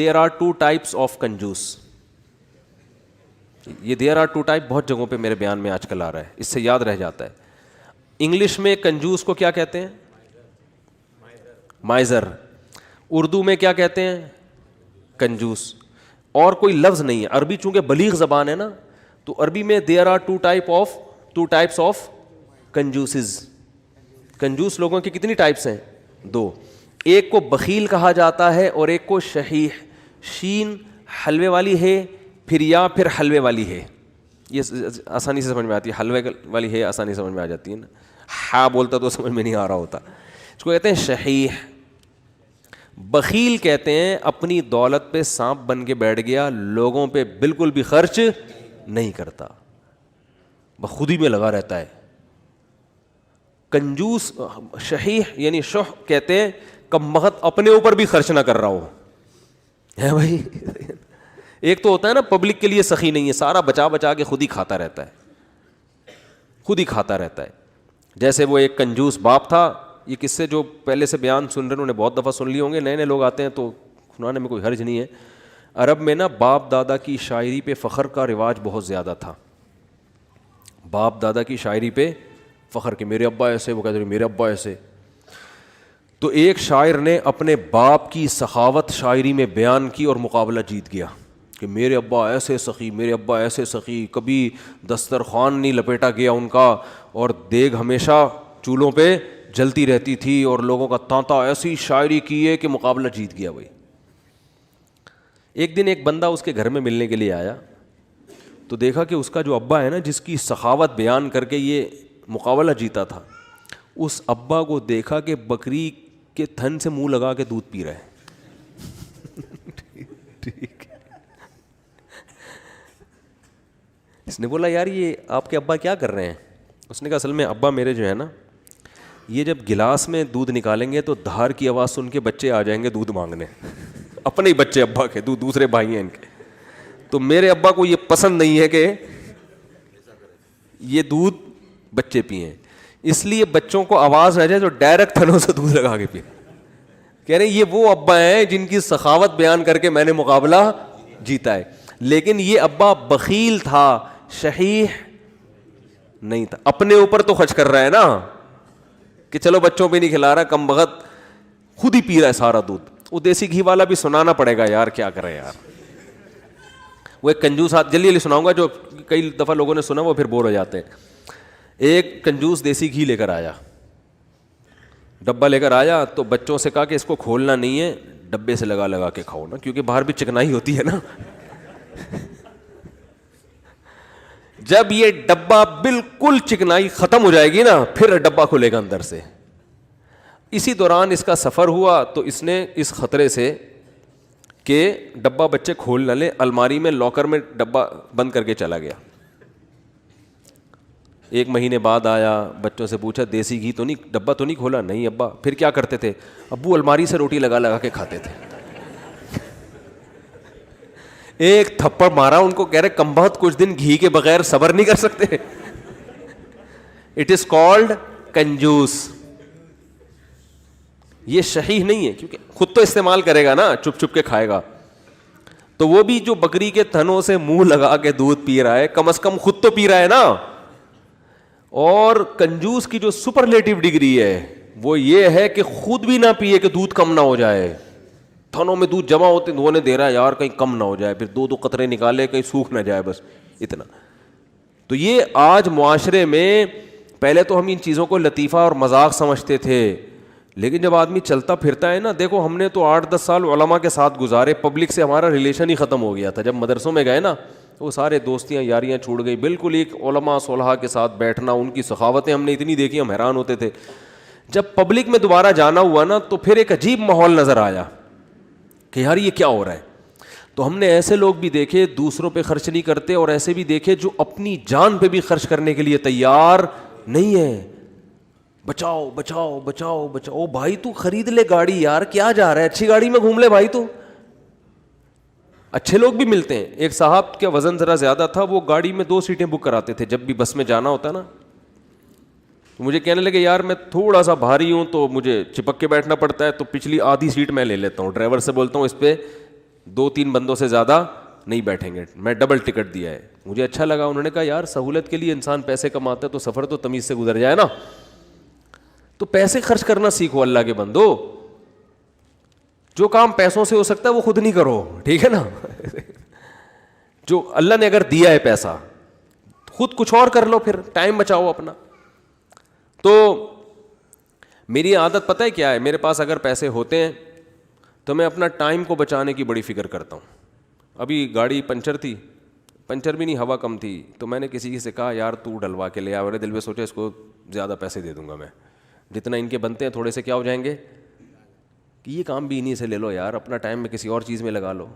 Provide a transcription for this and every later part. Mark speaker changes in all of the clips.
Speaker 1: there are two types of کنجوس. یہ there are two type بہت جگہوں پہ میرے بیان میں آج کل آ رہا ہے, اس سے یاد رہ جاتا ہے. انگلش میں کنجوس کو کیا کہتے ہیں؟ مائزر. اردو میں کیا کہتے ہیں؟ کنجوس. اور کوئی لفظ نہیں ہے. عربی چونکہ بلیغ زبان ہے نا, تو عربی میں there are two types of کنجوسز. کنجوس لوگوں کی کتنی ٹائپس ہیں؟ دو. ایک کو بخیل کہا جاتا ہے اور ایک کو شحیح. شین حلوے والی ہے پھر حلوے والی ہے. یہ آسانی سے سمجھ میں آتی ہے. حلوے والی ہے آسانی سے سمجھ میں آ جاتی ہے نا. ہاں بولتا تو سمجھ میں نہیں آ رہا ہوتا. اس کو کہتے ہیں شحیح. بخیل کہتے ہیں اپنی دولت پہ سانپ بن کے بیٹھ گیا, لوگوں پہ بالکل بھی خرچ نہیں کرتا, بخودی میں لگا رہتا ہے. کنجوس شحیح یعنی شح کہتے ہیں کم بخت اپنے اوپر بھی خرچ نہ کر رہا ہو. ہے بھائی, ایک تو ہوتا ہے نا پبلک کے لیے سخی نہیں ہے, سارا بچا بچا کے خود ہی کھاتا رہتا ہے, خود ہی کھاتا رہتا ہے. جیسے وہ ایک کنجوس باپ تھا. یہ قصے جو پہلے سے بیان سن رہے ہیں انہوں نے بہت دفعہ سن لیے ہوں گے, نئے نئے لوگ آتے ہیں تو سنانے میں کوئی حرج نہیں ہے. عرب میں نا باپ دادا کی شاعری پہ فخر کا رواج بہت زیادہ تھا. باپ دادا کی شاعری پہ فخر کہ میرے ابا ایسے, وہ کہتے ہیں میرے ابا ایسے. تو ایک شاعر نے اپنے باپ کی سخاوت شاعری میں بیان کی اور مقابلہ جیت گیا کہ میرے ابا ایسے سخی, میرے ابا ایسے سخی, کبھی دسترخوان نہیں لپیٹا گیا ان کا, اور دیگ ہمیشہ چولہوں پہ جلتی رہتی تھی, اور لوگوں کا تانتا ایسی شاعری کی ہے کہ مقابلہ جیت گیا بھائی. ایک دن ایک بندہ اس کے گھر میں ملنے کے لیے آیا تو دیکھا کہ اس کا جو ابا ہے نا, جس کی سخاوت بیان کر کے یہ مقابلہ جیتا تھا, اس ابا کو دیکھا کہ بکری کے تھن سے منہ لگا کے دودھ پی رہا ہے. ٹھیک. اس نے بولا یار یہ آپ کے ابا کیا کر رہے ہیں؟ اس نے کہا اصل میں ابا میرے جو ہے نا, یہ جب گلاس میں دودھ نکالیں گے تو دھار کی آواز سن کے بچے آ جائیں گے دودھ مانگنے, اپنے ہی بچے ابا کے, دوسرے بھائی ہیں ان کے. تو میرے ابا کو یہ پسند نہیں ہے کہ یہ دودھ بچے پئیں, اس لیے بچوں کو آواز نہ جائے تو ڈائریکٹ تھنوں سے دودھ لگا کے پئیں. کہہ رہے ہیں یہ وہ ابا ہیں جن کی سخاوت بیان کر کے میں نے مقابلہ جیتا ہے. لیکن یہ ابا بخیل تھا, شحیح نہیں تھا. اپنے اوپر تو خرچ کر رہا ہے نا کہ چلو بچوں پہ نہیں کھلا رہا, کم بخت خود ہی پی رہا ہے سارا دودھ. وہ دیسی گھی والا بھی سنانا پڑے گا یار, کیا کریں یار. وہ ایک کنجوس, جلدی جلدی سناؤں گا جو کئی دفعہ لوگوں نے سنا وہ پھر بور ہو جاتے ہیں. ایک کنجوس دیسی گھی لے کر آیا, ڈبہ لے کر آیا, تو بچوں سے کہا کہ اس کو کھولنا نہیں ہے, ڈبے سے لگا لگا کے کھاؤ نا, کیونکہ باہر بھی چکنائی ہوتی ہے نا. جب یہ ڈبہ بالکل چکنائی ختم ہو جائے گی نا, پھر ڈبہ کھلے گا اندر سے. اسی دوران اس کا سفر ہوا تو اس نے اس خطرے سے کہ ڈبہ بچے کھول نہ لیں, الماری میں لاکر میں ڈبہ بند کر کے چلا گیا. ایک مہینے بعد آیا, بچوں سے پوچھا دیسی گھی تو نہیں, ڈبہ تو نہیں کھولا؟ نہیں ابا. پھر کیا کرتے تھے؟ ابو الماری سے روٹی لگا لگا کے کھاتے تھے. ایک تھپڑ مارا ان کو, کہہ رہے کم بہت کچھ دن گھی کے بغیر صبر نہیں کر سکتے. اٹ از کالڈ کنجوس. یہ شحیح نہیں ہے, کیونکہ خود تو استعمال کرے گا نا, چپ چپ کے کھائے گا. تو وہ بھی جو بکری کے تھنوں سے منہ لگا کے دودھ پی رہا ہے, کم از کم خود تو پی رہا ہے نا. اور کنجوس کی جو سپرلیٹو ڈگری ہے وہ یہ ہے کہ خود بھی نہ پیے کہ دودھ کم نہ ہو جائے. تھنوں میں دودھ جمع ہوتے, وہ نے دے رہا ہے یار کہیں کم نہ ہو جائے, پھر دو قطرے نکالے کہیں سوکھ نہ جائے, بس اتنا. تو یہ آج معاشرے میں, پہلے تو ہم ان چیزوں کو لطیفہ اور مذاق سمجھتے تھے, لیکن جب آدمی چلتا پھرتا ہے نا, دیکھو ہم نے تو 8-10 سال علماء کے ساتھ گزارے, پبلک سے ہمارا ریلیشن ہی ختم ہو گیا تھا. جب مدرسوں میں گئے نا وہ سارے دوستیاں یاریاں چھوڑ گئی, بالکل ایک علماء صلحاء کے ساتھ بیٹھنا, ان کی سخاوتیں ہم نے اتنی دیکھی ہم حیران ہوتے تھے. جب پبلک میں دوبارہ جانا ہوا نا تو پھر ایک عجیب ماحول نظر آیا کہ یار یہ کیا ہو رہا ہے. تو ہم نے ایسے لوگ بھی دیکھے دوسروں پہ خرچ نہیں کرتے, اور ایسے بھی دیکھے جو اپنی جان پہ بھی خرچ کرنے کے لیے تیار نہیں ہے. بچاؤ بچاؤ بچاؤ بچاؤ. بھائی تو خرید لے گاڑی یار, کیا جا رہا ہے, اچھی گاڑی میں گھوم لے بھائی. تو اچھے لوگ بھی ملتے ہیں. ایک صاحب کا وزن ذرا زیادہ تھا, وہ گاڑی میں 2 سیٹیں بک کراتے تھے جب بھی بس میں جانا ہوتا نا. مجھے کہنے لگے یار میں تھوڑا سا بھاری ہوں تو مجھے چپک کے بیٹھنا پڑتا ہے, تو پچھلی آدھی سیٹ میں لے لیتا ہوں, ڈرائیور سے بولتا ہوں اس پہ 2-3 بندوں سے زیادہ نہیں بیٹھیں گے, میں ڈبل ٹکٹ دیا ہے. مجھے اچھا لگا, انہوں نے کہا یار سہولت کے لیے انسان پیسے کماتا ہے تو سفر تو تمیز سے گزر جائے نا, تو پیسے خرچ کرنا سیکھو اللہ کے بندو. جو کام پیسوں سے ہو سکتا ہے وہ خود نہیں کرو, ٹھیک ہے نا. جو اللہ نے اگر دیا ہے پیسہ, خود کچھ اور کر لو, پھر ٹائم بچاؤ اپنا. تو میری عادت پتہ ہے کیا ہے, میرے پاس اگر پیسے ہوتے ہیں تو میں اپنا ٹائم کو بچانے کی بڑی فکر کرتا ہوں. ابھی گاڑی پنچر تھی, پنچر بھی نہیں, ہوا کم تھی, تو میں نے کسی سے کہا یار تو ڈلوا کے لے آ. میرے دل میں سوچا اس کو زیادہ پیسے دے دوں گا میں, جتنا ان کے بنتے ہیں تھوڑے سے کیا ہو جائیں گے, کہ یہ کام بھی انہیں سے لے لو یار, اپنا ٹائم میں کسی اور چیز میں لگا لو,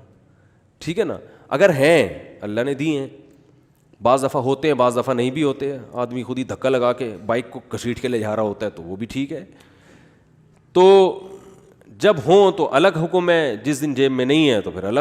Speaker 1: ٹھیک ہے نا. اگر ہیں, اللہ نے دی ہیں, بعض دفعہ ہوتے ہیں بعض دفعہ نہیں بھی ہوتے ہیں, آدمی خود ہی دھکا لگا کے بائک کو گھسیٹ کے لے جا رہا ہوتا ہے تو وہ بھی ٹھیک ہے. تو جب ہوں تو الگ حکم ہے, جس دن جیب میں نہیں ہے تو پھر الگ